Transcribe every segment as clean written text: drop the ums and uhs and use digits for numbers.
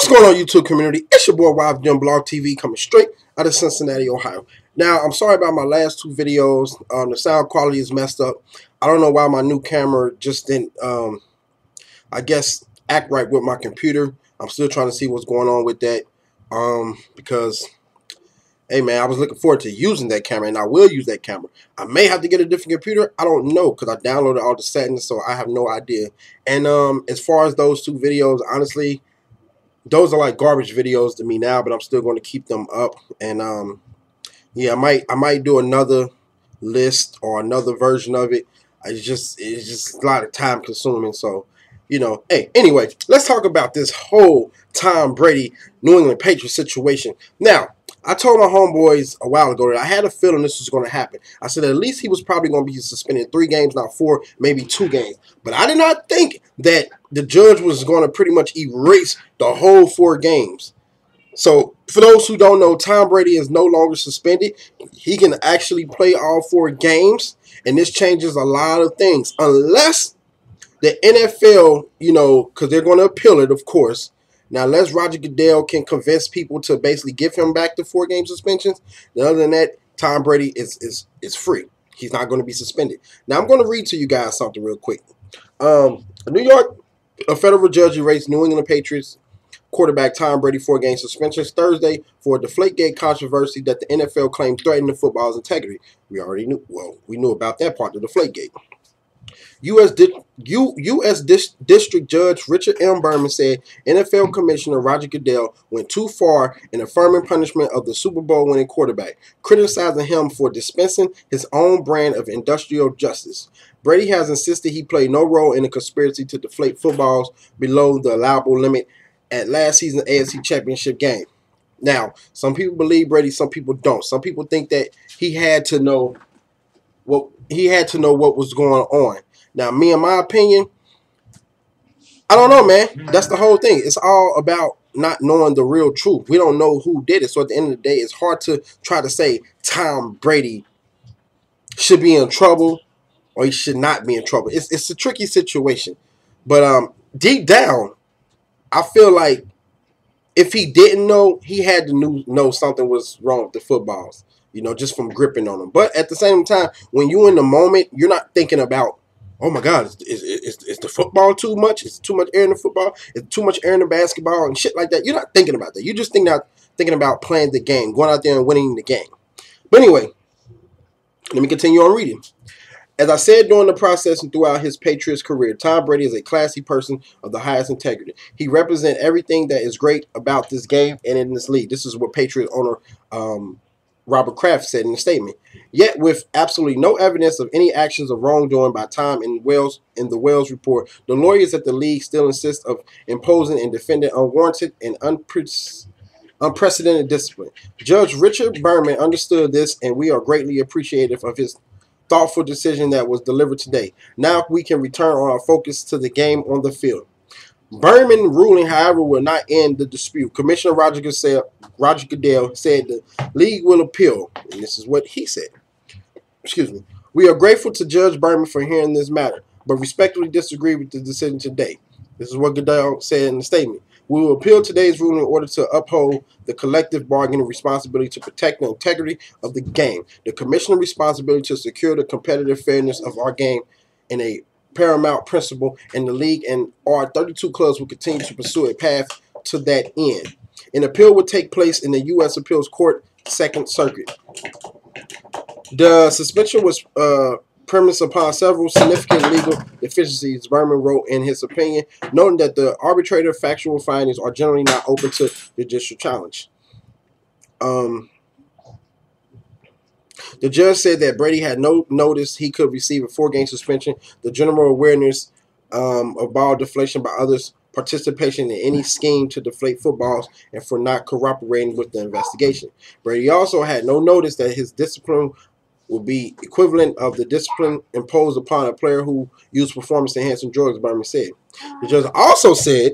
What's going on, YouTube community? It's your boy YfgmBlogTv coming straight out of Cincinnati, Ohio. Now, I'm sorry about my last two videos. The sound quality is messed up. I don't know why my new camera just didn't, I guess, act right with my computer. I'm still trying to see what's going on with that. Because, hey man, I was looking forward to using that camera, and I will use that camera. I may have to get a different computer. I don't know, because I downloaded all the settings, so I have no idea. And as far as those two videos, honestly, those are like garbage videos to me now, but I'm still going to keep them up. And yeah, I might do another list or another version of it. It's just a lot of time consuming. So, you know, hey, anyway, let's talk about this whole Tom Brady New England Patriots situation. Now, I told my homeboys a while ago that I had a feeling this was going to happen. I said at least he was probably going to be suspended 3 games, not 4, maybe 2 games. But I did not think that the judge was going to pretty much erase the whole 4 games. So, for those who don't know, Tom Brady is no longer suspended. He can actually play all 4 games, and this changes a lot of things. Unless the NFL, you know, because they're going to appeal it, of course. Now, unless Roger Goodell can convince people to basically give him back the 4-game suspensions, other than that, Tom Brady is free. He's not going to be suspended. Now, I'm going to read to you guys something real quick. New York, a federal judge erased New England Patriots quarterback Tom Brady 4-game suspensions Thursday for a Deflategate controversy that the NFL claimed threatened the football's integrity. We already knew. Well, we knew about that part, the Deflategate. U.S. District Judge Richard M. Berman said NFL Commissioner Roger Goodell went too far in affirming punishment of the Super Bowl winning quarterback, criticizing him for dispensing his own brand of industrial justice. Brady has insisted he played no role in the conspiracy to deflate footballs below the allowable limit at last season's AFC Championship game. Now, some people believe Brady, some people don't. Some people think that he had to know what was going on. Now, me, in my opinion, I don't know, man. That's the whole thing. It's all about not knowing the real truth. We don't know who did it. So at the end of the day, it's hard to try to say Tom Brady should be in trouble or he should not be in trouble. It's a tricky situation. But deep down, I feel like if he didn't know, he had to know something was wrong with the footballs, you know, just from gripping on them. But at the same time, when you're in the moment, you're not thinking about, oh my God, is the football too much? Is too much air in the football? Is too much air in the basketball and shit like that? You're not thinking about that. You're just thinking about playing the game, going out there and winning the game. But anyway, let me continue on reading. As I said during the process and throughout his Patriots career, Tom Brady is a classy person of the highest integrity. He represents everything that is great about this game and in this league. This is what Patriots owner Robert Kraft said in a statement. Yet, with absolutely no evidence of any actions of wrongdoing by Tom in the Wells report, the lawyers at the league still insist of imposing and defending unwarranted and unprecedented discipline. Judge Richard Berman understood this, and we are greatly appreciative of his thoughtful decision that was delivered today. Now we can return our focus to the game on the field. Berman ruling, however, will not end the dispute. Commissioner Roger Goodell said the league will appeal, and this is what he said. Excuse me. We are grateful to Judge Berman for hearing this matter, but respectfully disagree with the decision today. This is what Goodell said in the statement. We will appeal today's ruling in order to uphold the collective bargaining responsibility to protect the integrity of the game, the commissioner's responsibility to secure the competitive fairness of our game, and a paramount principle in the league, and our 32 clubs will continue to pursue a path to that end. An appeal will take place in the U.S. Appeals Court, 2nd Circuit. The suspension was premised upon several significant legal deficiencies, Berman wrote in his opinion, noting that the arbitrator factual findings are generally not open to judicial challenge. The judge said that Brady had no notice he could receive a 4-game suspension, the general awareness of ball deflation by others, participation in any scheme to deflate footballs, and for not cooperating with the investigation. Brady also had no notice that his discipline will be equivalent of the discipline imposed upon a player who used performance-enhancing drugs, Berman said. The judge also said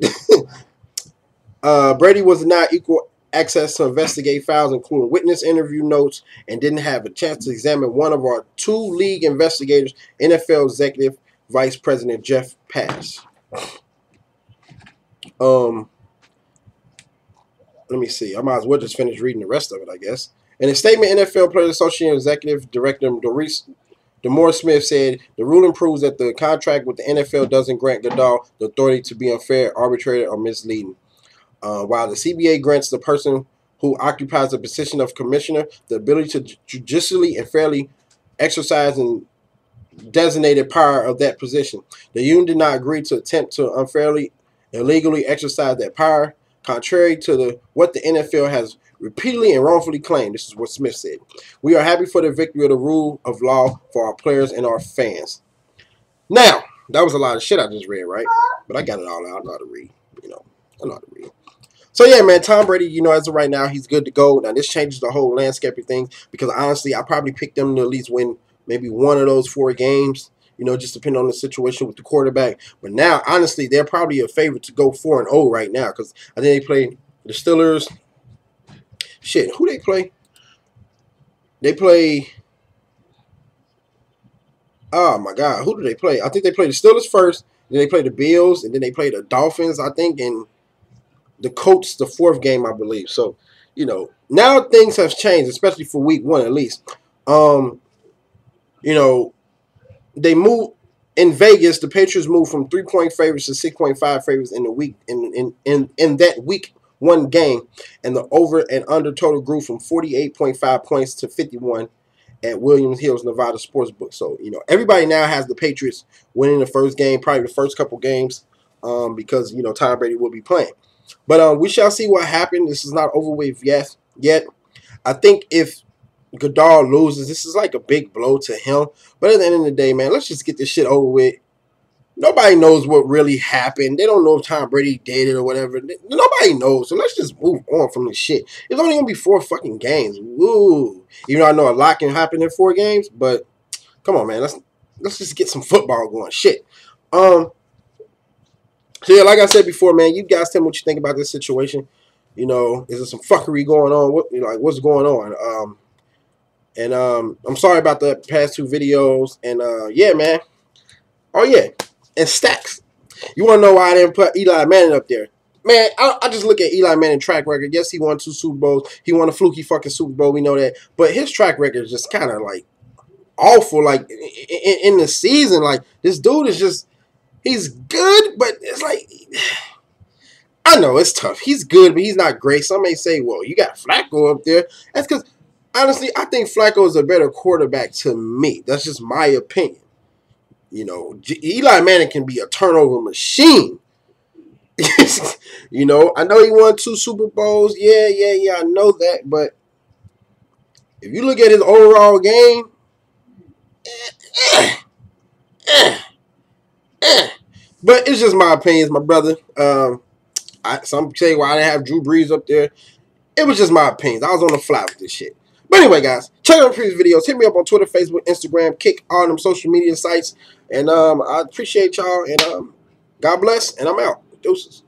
Brady was denied equal access to investigate files, including witness interview notes, and didn't have a chance to examine one of our 2 league investigators, NFL Executive Vice President Jeff Pash. let me see. I might as well just finish reading the rest of it, I guess. In a statement, NFL Players Association Executive Director Demore Smith said the ruling proves that the contract with the NFL doesn't grant Goodall the authority to be unfair, arbitrary, or misleading. While the CBA grants the person who occupies the position of commissioner the ability to judicially and fairly exercise and designated power of that position. The union did not agree to attempt to unfairly, illegally exercise that power, contrary to what the NFL has repeatedly and wrongfully claimed. This is what Smith said. We are happy for the victory of the rule of law for our players and our fans. Now, that was a lot of shit I just read, right? But I got it all out. I know how to read. I know how to read. So, yeah, man, Tom Brady, as of right now, he's good to go. Now, this changes the whole landscape of things because, honestly, I probably picked them to at least win maybe one of those 4 games, just depending on the situation with the quarterback. But now, honestly, they're probably a favorite to go 4-0 right now because I think they play the Steelers. Shit, who they play? They play, oh, my God, who do they play? I think they play the Steelers first, then they play the Bills, and then they play the Dolphins, I think, and the Colts the 4th game, I believe. So, now things have changed, especially for week 1 at least. They move in Vegas. The Patriots moved from 3-point favorites to 6.5 favorites in the week in that week 1 game, and the over and under total grew from 48.5 points to 51 at Williams Hills, Nevada Sportsbook. So everybody now has the Patriots winning the first game, probably the first couple games, because Tom Brady will be playing. But we shall see what happens. This is not over with yet. I think if Goodall loses, this is like a big blow to him. But at the end of the day, man, let's just get this shit over with. Nobody knows what really happened. They don't know if Tom Brady did it or whatever. Nobody knows. So let's just move on from this shit. It's only going to be 4 fucking games. Woo. Even though I know a lot can happen in 4 games. But come on, man. Let's just get some football going. Shit. So, yeah, like I said before, man, you guys tell me what you think about this situation. Is there some fuckery going on? What's going on? I'm sorry about the past 2 videos. And, yeah, man. Oh, yeah. And stacks. You want to know why I didn't put Eli Manning up there? Man, I just look at Eli Manning's track record. Yes, he won 2 Super Bowls. He won a fluky fucking Super Bowl. We know that. But his track record is just kind of, awful. In the season, this dude is just... He's good, but it's I know it's tough. He's good, but he's not great. Some may say, well, you got Flacco up there. That's because, honestly, I think Flacco is a better quarterback to me. That's just my opinion. Eli Manning can be a turnover machine. I know he won 2 Super Bowls. Yeah, I know that. But if you look at his overall game, but it's just my opinions, my brother. Some say why I didn't have Drew Brees up there. It was just my opinions. I was on the fly with this shit. But anyway, guys, check out the previous videos. Hit me up on Twitter, Facebook, Instagram, Kick, all them social media sites. And I appreciate y'all. And God bless. And I'm out. Deuces.